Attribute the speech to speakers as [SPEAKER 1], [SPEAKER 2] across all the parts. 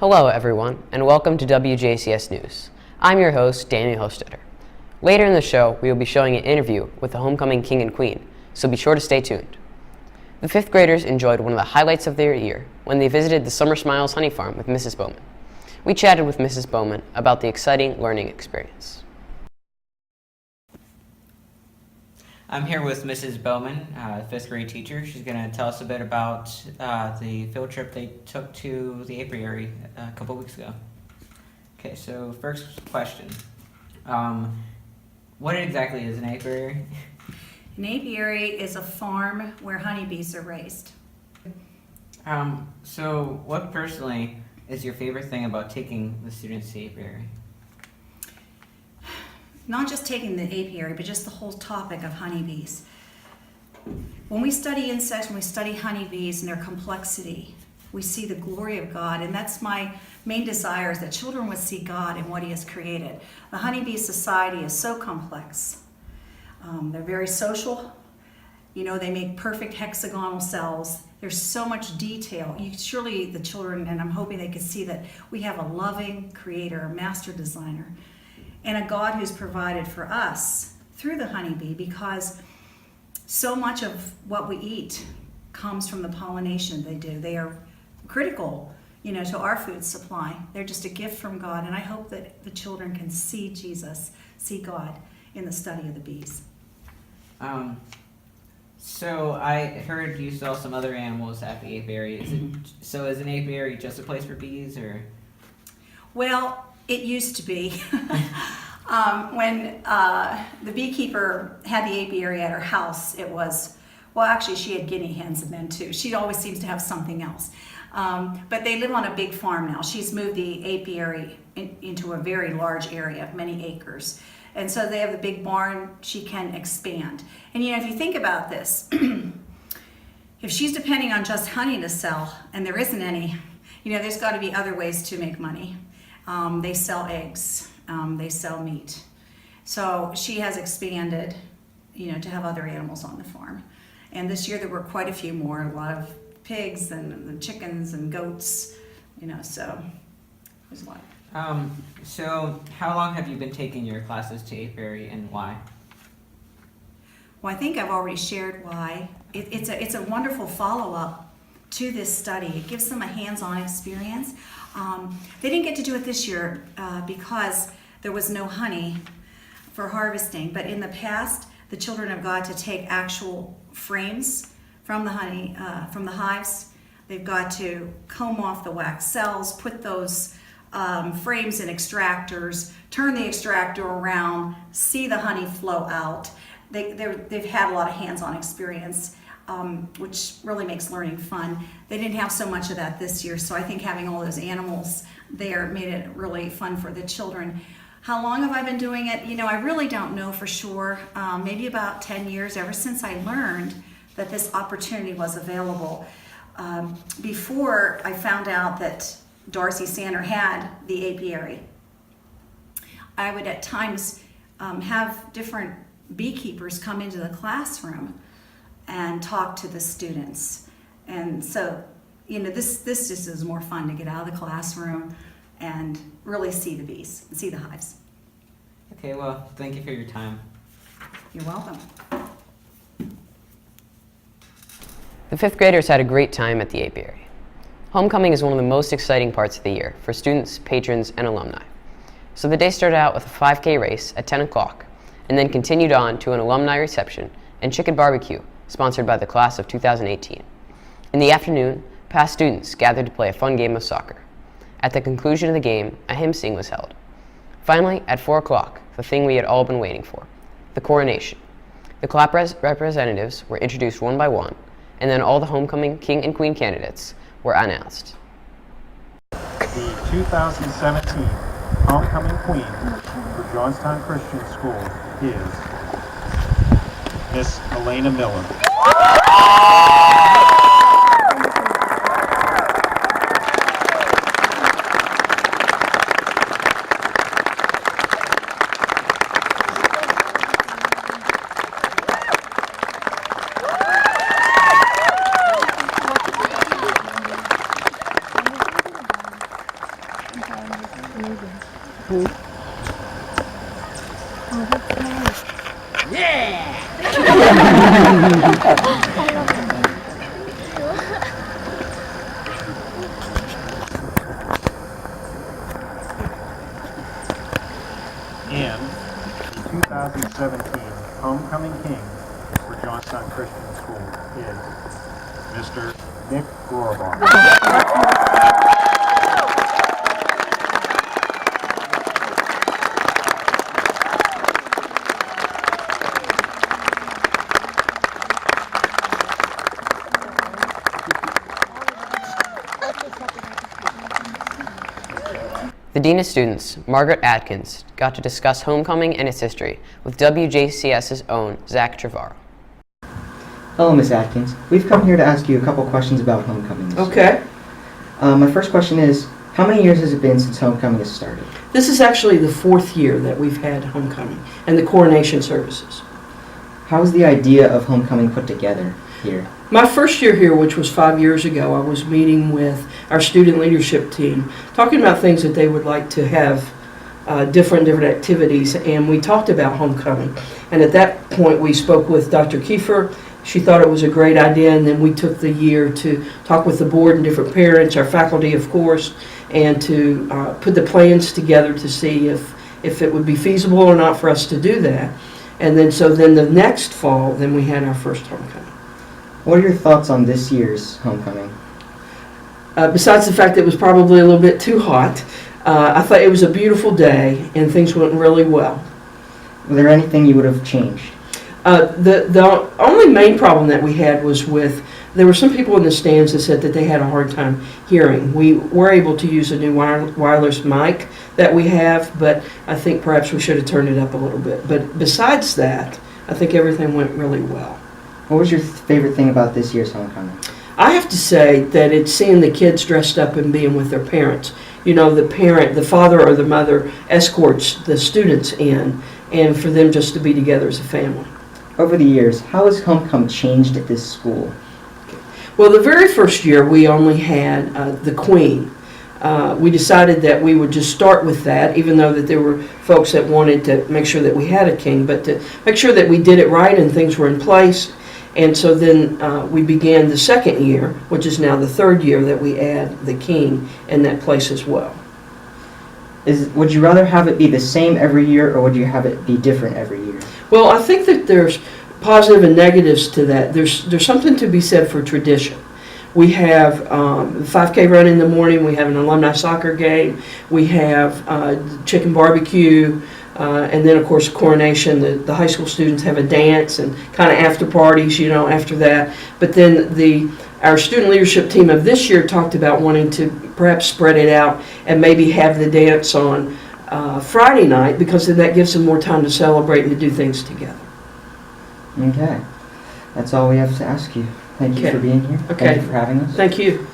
[SPEAKER 1] Hello everyone, and welcome to WJCS News. I'm your host, Daniel Hostetter. Later in the show, we will be showing an interview with the homecoming king and queen, so be sure to stay tuned. The 5th graders enjoyed one of the highlights of their year when they visited the Summer Smiles Honey Farm with Mrs. Bowman. We chatted with Mrs. Bowman about the exciting learning experience.
[SPEAKER 2] I'm here with Mrs. Bowman, 5th grade teacher. She's going to tell us a bit about the field trip they took to the apiary a couple weeks ago. Okay, so first question. What exactly is an apiary?
[SPEAKER 3] An apiary is a farm where honeybees are raised.
[SPEAKER 2] So what personally is your favorite thing about taking the students to the apiary?
[SPEAKER 3] Not just taking the apiary, but just the whole topic of honeybees. When we study insects, when we study honeybees and their complexity, we see the glory of God, and that's my main desire, is that children would see God in what He has created. The honeybee society is so complex. They're very social. You know, they make perfect hexagonal cells. There's so much detail. Surely the children, and I'm hoping they can see that we have a loving creator, a master designer, and a God who's provided for us through the honeybee, because so much of what we eat comes from the pollination they do. They are critical, to our food supply. They're just a gift from God, and I hope that the children can see Jesus, see God in the study of the bees.
[SPEAKER 2] So I heard you saw some other animals at the apiary. Is an apiary just a place for bees, or? Well,
[SPEAKER 3] it used to be. When the beekeeper had the apiary at her house, it was, well, actually she had guinea hens and then too. She always seems to have something else. But they live on a big farm now. She's moved the apiary into a very large area, many acres. And so they have the big barn. She can expand. And if you think about this, if she's depending on just honey to sell, and there isn't any, there's got to be other ways to make money. They sell eggs, they sell meat. So she has expanded, to have other animals on the farm. And this year there were quite a few more, a lot of pigs and chickens and goats, so there's a lot.
[SPEAKER 2] So how long have you been taking your classes to apiary, and why?
[SPEAKER 3] Well, I think I've already shared why. It's a wonderful follow-up to this study. It gives them a hands-on experience. They didn't get to do it this year because there was no honey for harvesting, but in the past, the children have got to take actual frames from the honey, from the hives. They've got to comb off the wax cells, put those frames in extractors, turn the extractor around, see the honey flow out. They've had a lot of hands-on experience. Which really makes learning fun. They didn't have so much of that this year, so I think having all those animals there made it really fun for the children. How long have I been doing it? I really don't know for sure. Maybe about 10 years, ever since I learned that this opportunity was available. Before I found out that Darcy Sander had the apiary, I would at times have different beekeepers come into the classroom and talk to the students. And so, this just is more fun to get out of the classroom and really see the bees, see the hives.
[SPEAKER 2] Okay, well, thank you for your time.
[SPEAKER 3] You're welcome.
[SPEAKER 1] The 5th graders had a great time at the apiary. Homecoming is one of the most exciting parts of the year for students, patrons, and alumni. So the day started out with a 5K race at 10 o'clock, and then continued on to an alumni reception and chicken barbecue sponsored by the class of 2018. In the afternoon, past students gathered to play a fun game of soccer. At the conclusion of the game, a hymn sing was held. Finally, at 4 o'clock, the thing we had all been waiting for, the coronation. The class representatives were introduced one by one, and then all the homecoming king and queen candidates were announced.
[SPEAKER 4] The 2017 homecoming queen for Johnstown Christian School is Miss Elena Miller. And the 2017 Homecoming King for Johnstown Christian School is Mr. Nick Rohrbach.
[SPEAKER 1] The Dean of Students, Margaret Atkins, got to discuss homecoming and its history with WJCS's own Zach Trevorrow.
[SPEAKER 5] Hello, Miss Atkins. We've come here to ask you a couple questions about homecoming. this year.
[SPEAKER 6] Okay.
[SPEAKER 5] My first question is, how many years has it been since homecoming has started?
[SPEAKER 6] This is actually the 4th year that we've had homecoming and the coronation services.
[SPEAKER 5] How was the idea of homecoming put together here?
[SPEAKER 6] My first year here, which was 5 years ago, I was meeting with our student leadership team, talking about things that they would like to have, different activities, and we talked about homecoming. And at that point, we spoke with Dr. Kiefer. She thought it was a great idea, and then we took the year to talk with the board and different parents, our faculty, of course, and to put the plans together to see if it would be feasible or not for us to do that. And then the next fall, then we had our first homecoming.
[SPEAKER 5] What are your thoughts on this year's homecoming?
[SPEAKER 6] Besides the fact that it was probably a little bit too hot, I thought it was a beautiful day and things went really well.
[SPEAKER 5] Was there anything you would have changed?
[SPEAKER 6] The only main problem that we had was there were some people in the stands that said that they had a hard time hearing. We were able to use a new wireless mic that we have, but I think perhaps we should have turned it up a little bit. But besides that, I think everything went really well.
[SPEAKER 5] What was your favorite thing about this year's homecoming?
[SPEAKER 6] I have to say that it's seeing the kids dressed up and being with their parents. You know, the father or the mother escorts the students in, and for them just to be together as a family.
[SPEAKER 5] Over the years, how has homecoming changed at this school?
[SPEAKER 6] Well, the very first year we only had the Queen. We decided that we would just start with that, even though that there were folks that wanted to make sure that we had a king, but to make sure that we did it right and things were in place. And so then we began the second year, which is now the 3rd year that we add the king in that place as well.
[SPEAKER 5] Would you rather have it be the same every year, or would you have it be different every year?
[SPEAKER 6] Well, I think that there's positive and negatives to that. There's something to be said for tradition. We have 5K run in the morning. We have an alumni soccer game. We have chicken barbecue. And then, of course, coronation. The high school students have a dance and kind of after parties, after that. But then our student leadership team of this year talked about wanting to perhaps spread it out and maybe have the dance on Friday night, because then that gives them more time to celebrate and to do things together.
[SPEAKER 5] Okay. That's all we have to ask you. Thank you for being here.
[SPEAKER 6] Okay.
[SPEAKER 5] Thank you for having us.
[SPEAKER 6] Thank you.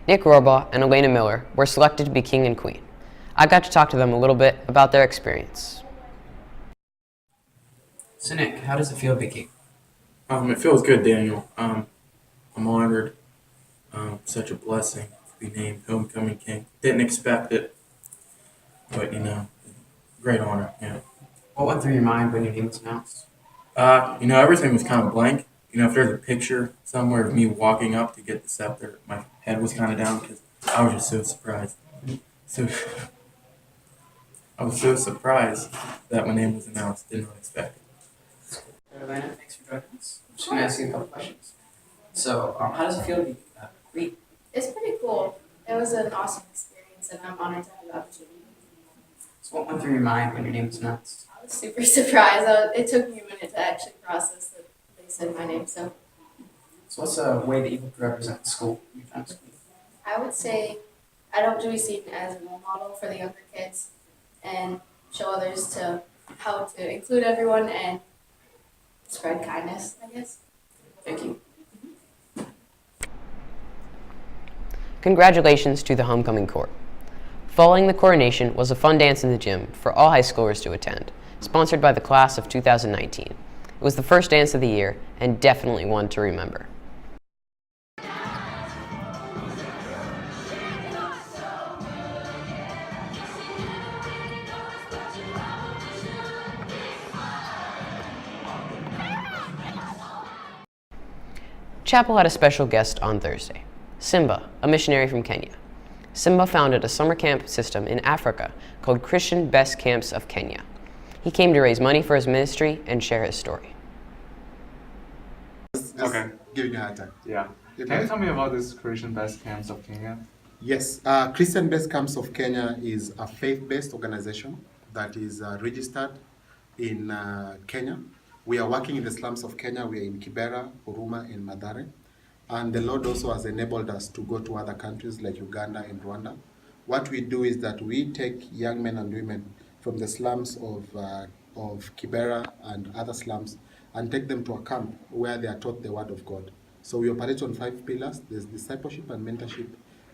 [SPEAKER 1] Nick Rohrbach and Elena Miller were selected to be king and queen. I got to talk to them a little bit about their experience.
[SPEAKER 7] So Nick, how does it feel to be king?
[SPEAKER 8] It feels good, Daniel. I'm honored. Such a blessing to be named Homecoming King. Didn't expect it, but great honor. Yeah.
[SPEAKER 7] What went through your mind when your name was announced?
[SPEAKER 8] Everything was kind of blank. If there's a picture somewhere of me walking up to get the scepter, my head was kind of down because I was just so surprised. I was so surprised that my name was announced. Did not expect it.
[SPEAKER 7] Elena, thanks for joining us. I'm just going to ask you a couple questions. So, how does it feel to be queen?
[SPEAKER 9] It's pretty cool. It was an awesome experience, and I'm honored to have the opportunity.
[SPEAKER 7] So, what went through your mind when your name was announced?
[SPEAKER 9] I was super surprised. It took me a minute to actually process that they said my name. So
[SPEAKER 7] what's a way that you would represent the school when your time as queen?
[SPEAKER 9] I would say I don't really see it as a role model for the younger kids and show others to how to include everyone and spread kindness, I guess.
[SPEAKER 7] Thank you.
[SPEAKER 1] Congratulations to the homecoming court. Following the coronation was a fun dance in the gym for all high schoolers to attend, sponsored by the class of 2019. It was the first dance of the year and definitely one to remember. Chapel had a special guest on Thursday, Simba, a missionary from Kenya. Simba founded a summer camp system in Africa called Christian Best Camps of Kenya. He came to raise money for his ministry and share his story.
[SPEAKER 10] Okay.
[SPEAKER 11] Giving you a hard time.
[SPEAKER 10] Yeah. Can you tell me about this Christian Best Camps of Kenya?
[SPEAKER 11] Yes, Christian Best Camps of Kenya is a faith-based organization that is registered in Kenya. We are working in the slums of Kenya. We are in Kibera, Huruma, and Mathare. And the Lord also has enabled us to go to other countries like Uganda and Rwanda. What we do is that we take young men and women from the slums of Kibera and other slums and take them to a camp where they are taught the Word of God. So we operate on 5 pillars. There's discipleship and mentorship.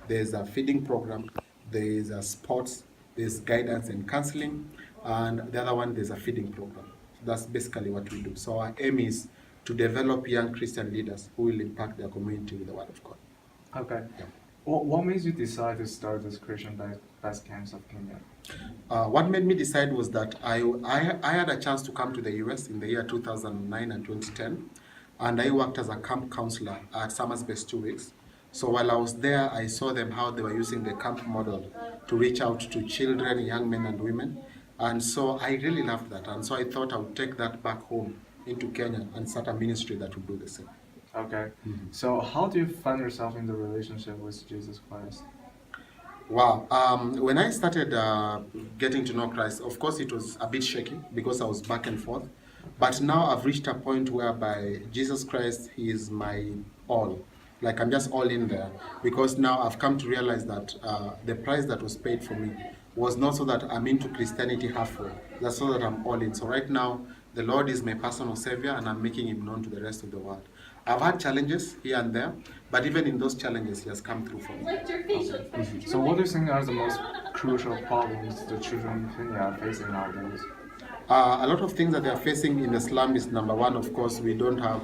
[SPEAKER 11] There's a feeding program. There's a sports. There's guidance and counseling. And the other one, there's a feeding program. So that's basically what we do. So our aim is to develop young Christian leaders who will impact their community with the Word of God.
[SPEAKER 10] Okay.
[SPEAKER 11] Yeah.
[SPEAKER 10] What made you decide to start this Christian Best Camps of Kenya?
[SPEAKER 11] What made me decide was that I had a chance to come to the US in the year 2009 and 2010, and I worked as a camp counselor at Summer's Best 2 weeks. So while I was there, I saw them how they were using the camp model to reach out to children, young men and women. And so I really loved that. And so I thought I would take that back home into Kenya and start a ministry that would do the same.
[SPEAKER 10] Okay. So how do you find yourself in the relationship with Jesus Christ?
[SPEAKER 11] Wow. When I started getting to know Christ, of course it was a bit shaky because I was back and forth. But now I've reached a point whereby Jesus Christ, He is my all. Like I'm just all in there, because now I've come to realize that the price that was paid for me was not so that I'm into Christianity halfway. That's so that I'm all in. So right now, the Lord is my personal Savior, and I'm making Him known to the rest of the world. I've had challenges here and there, but even in those challenges, He has come through for me.
[SPEAKER 10] Okay. So what do you think are the most crucial problems the children in Kenya are facing nowadays?
[SPEAKER 11] A lot of things that they are facing in the slum is, number one, of course, we don't have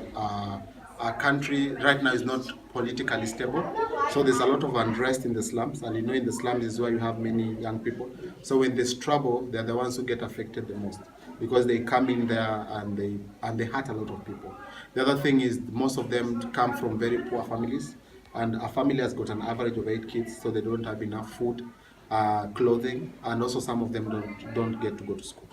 [SPEAKER 11] our country right now is not politically stable. So there's a lot of unrest in the slums, and in the slums is where you have many young people. So when there's trouble, they're the ones who get affected the most, because they come in there and they hurt a lot of people. The other thing is most of them come from very poor families, and a family has got an average of 8 kids, so they don't have enough food, clothing, and also some of them don't get to go to school.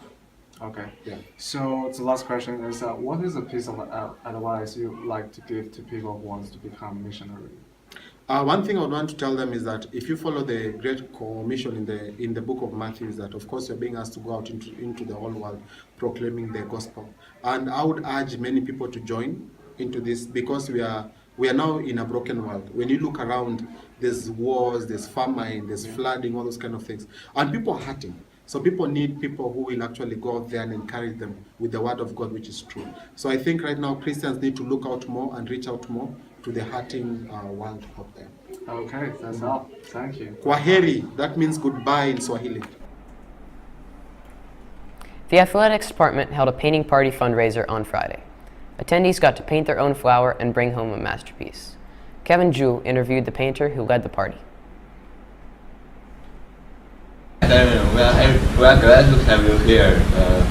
[SPEAKER 10] Okay.
[SPEAKER 11] Yeah.
[SPEAKER 10] So the last question is, what is a piece of advice you would like to give to people who want to become missionary?
[SPEAKER 11] One thing I would want to tell them is that if you follow the Great Commission in the book of Matthew, is that of course you're being asked to go out into the whole world proclaiming the gospel. And I would urge many people to join into this, because we are now in a broken world. When you look around, there's wars, there's famine, there's flooding, all those kind of things. And people are hurting. So people need people who will actually go out there and encourage them with the Word of God, which is true. So I think right now Christians need to look out more and reach out more to the hurting world out there.
[SPEAKER 10] Okay, that's all. Thank you.
[SPEAKER 11] Kwaheri, that means goodbye in Swahili.
[SPEAKER 1] The athletics department held a painting party fundraiser on Friday. Attendees got to paint their own flower and bring home a masterpiece. Kevin Ju interviewed the painter who led the party.
[SPEAKER 12] We are glad to have you here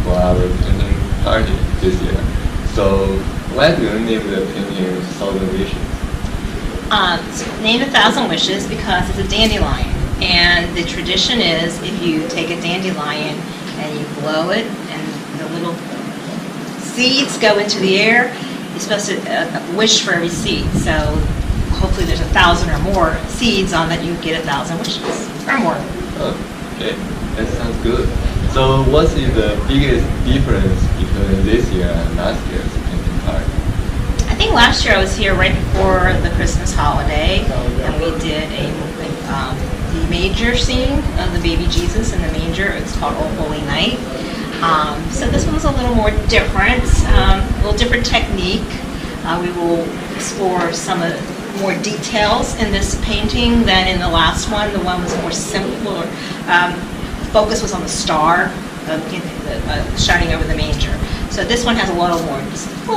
[SPEAKER 12] for our painting party this year. So, why do you name the painting Thousand Wishes?
[SPEAKER 13] It's named 1,000 Wishes because it's a dandelion. And the tradition is if you take a dandelion and you blow it and the little seeds go into the air, you're supposed to wish for every seed. So hopefully there's 1,000 or more seeds on that, you get 1,000 wishes or more.
[SPEAKER 12] Okay, that sounds good. So what is the biggest difference between this year and last year's painting party?
[SPEAKER 13] I think last year I was here right before the Christmas holiday, and we did the major scene of the baby Jesus in the manger. It's called Oh Holy Night. So this one's a little more different, a little different technique. We will explore some of more details in this painting than in the last one. The one was more simple. Focus was on the star shining over the manger. So this one has a lot of more.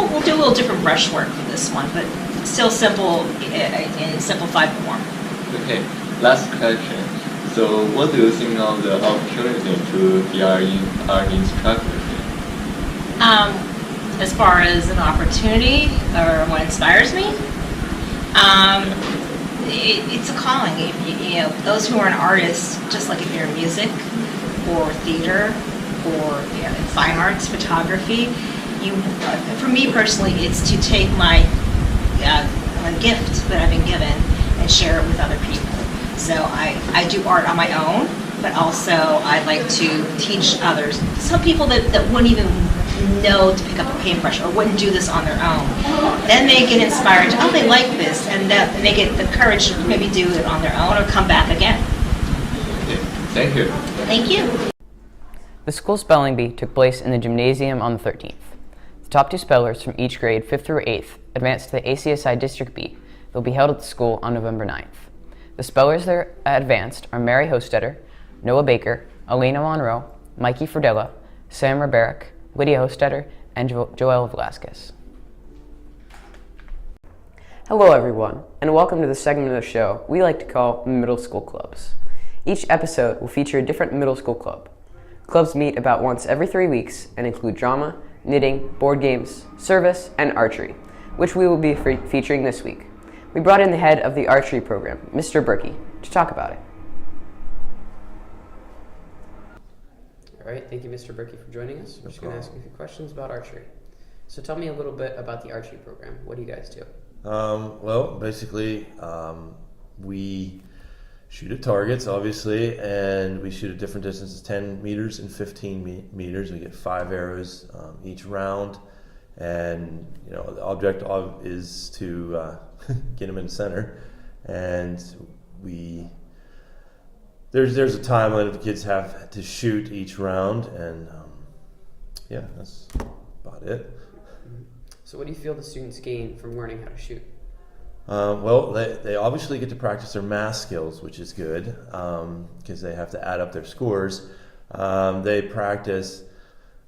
[SPEAKER 13] We'll do a little different brushwork for this one, but still simple in simplified form.
[SPEAKER 12] Okay, last question. So what do you think of the opportunity to be art instructor here?
[SPEAKER 13] As far as an opportunity or what inspires me, It's a calling. You know, those who are an artist, just like if you're in music or theater or in fine arts, photography, for me personally, it's to take my gift that I've been given and share it with other people. So I do art on my own, but also I like to teach others. Some people that wouldn't even know to pick up a paintbrush or wouldn't do this on their own. Then they get inspired, oh, they like this, and they get the courage to maybe do it on their own or come back again.
[SPEAKER 12] Thank you.
[SPEAKER 13] Thank you.
[SPEAKER 1] The school spelling bee took place in the gymnasium on the 13th. The top 2 spellers from each grade, 5th through 8th, advanced to the ACSI District B that will be held at the school on November 9th. The spellers that are advanced are Mary Hostetter, Noah Baker, Elena Monroe, Mikey Fردella, Sam Riberick, Lydia Hostetter, and Joelle Velasquez. Hello everyone, and welcome to the segment of the show we like to call Middle School Clubs. Each episode will feature a different middle school club. Clubs meet about once every 3 weeks and include drama, knitting, board games, service, and archery, which we will be featuring this week. We brought in the head of the archery program, Mr. Berkey, to talk about it. All right, thank you, Mr. Berkey, for joining us. We're just going to ask you a few questions about archery. So tell me a little bit about the archery program. What do you guys do?
[SPEAKER 14] Well, basically, we shoot at targets, obviously, and we shoot at different distances, 10 meters and 15 meters. We get 5 arrows each round, and the object is to get them in the center. And there's a time limit the kids have to shoot each round, and that's about it.
[SPEAKER 1] So what do you feel the students gain from learning how to shoot?
[SPEAKER 14] Well, they obviously get to practice their math skills, which is good, because they have to add up their scores. They practice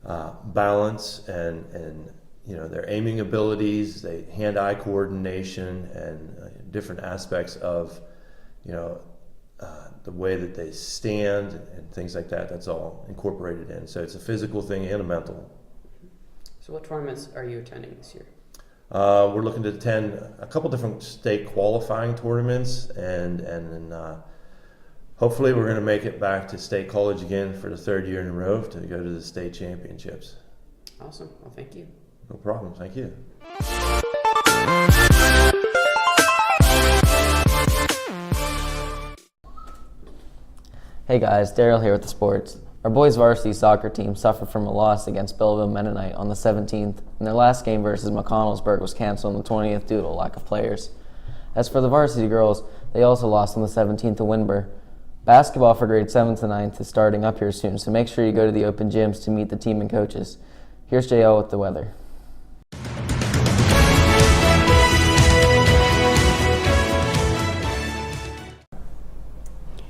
[SPEAKER 14] balance and their aiming abilities, hand-eye coordination, and different aspects of the way that they stand and things like that. That's all incorporated in. So it's a physical thing and a mental.
[SPEAKER 1] So what tournaments are you attending this year?
[SPEAKER 14] We're looking to attend a couple different state qualifying tournaments, and then hopefully we're going to make it back to state college again for the 3rd year in a row to go to the state championships.
[SPEAKER 1] Awesome. Well, thank you.
[SPEAKER 14] No problem. Thank you.
[SPEAKER 15] Hey guys, Daryl here with the sports. Our boys varsity soccer team suffered from a loss against Belleville Mennonite on the 17th, and their last game versus McConnellsburg was canceled on the 20th due to a lack of players. As for the varsity girls, they also lost on the 17th to Winburn. Basketball for grades 7th to 9th is starting up here soon, so make sure you go to the open gyms to meet the team and coaches. Here's JL with the weather.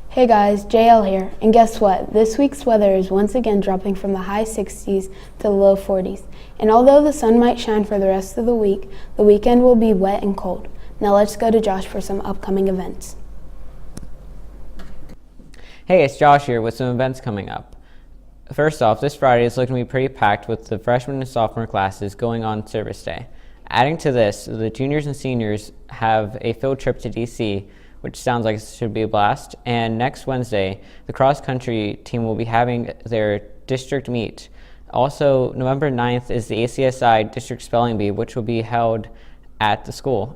[SPEAKER 16] Hey guys, JL here, and guess what? This week's weather is once again dropping from the high 60s to the low 40s. And although the sun might shine for the rest of the week, the weekend will be wet and cold. Now let's go to Josh for some upcoming events.
[SPEAKER 17] Hey, it's Josh here with some events coming up. First off, this Friday is looking to be pretty packed with the freshman and sophomore classes going on Service Day. Adding to this, the juniors and seniors have a field trip to DC, which sounds like it should be a blast. And next Wednesday, the cross-country team will be having their district meet. Also, November 9th is the ACSI District Spelling Bee, which will be held at the school.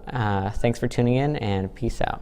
[SPEAKER 17] Thanks for tuning in, and peace out.